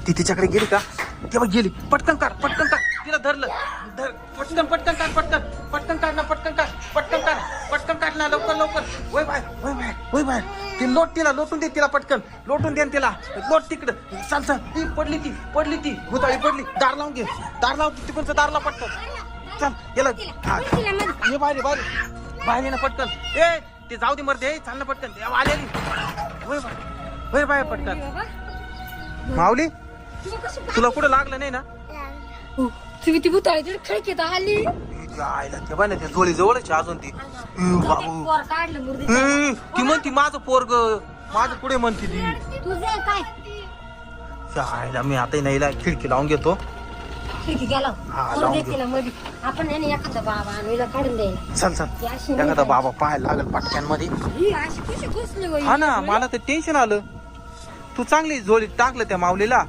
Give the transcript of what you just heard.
ती तिच्याकडे गेली का तेव्हा गेली. पटकन काढ तिला धरलं. पटकन काढ ना लवकर. वय बाय ती तिला लोटून दे. तिला पटकन लोटून दे तिला. लोट तिकडं. चाल ती पडली ती भुताळी पडली. दार लावून घे. तिकडचं दारला पटकन. चल याला ये बाहेर ये ना पटकन. ए ते जाऊ दे मरते. चाल ना पटकन. आलेली. वय बाय पटकन. माऊली तुला कुठं लागलं नाही ना? तुम्ही ती भुताळी खिडकीत आली. आयला ते बाय ना त्या जोळी जवळच अजून ती. बाबू ती म्हणती माझं पोरग माझं पुढे म्हणते ती. तुझं काय आयला मी आता नाही खिडकी लावून घेतो. खिडकी गेला लावून घे. तिला मध्ये आपण आहे ना एखादा बाबा आणि काढून द्यायला. चल एखादा बाबा पाहायला लागल पाटक्यांमध्ये. ही अशी कशी घुसली बाई? हा ना मला तर टेन्शन आलं. तू चांगली झोळीत टाकलं त्या माऊलीला.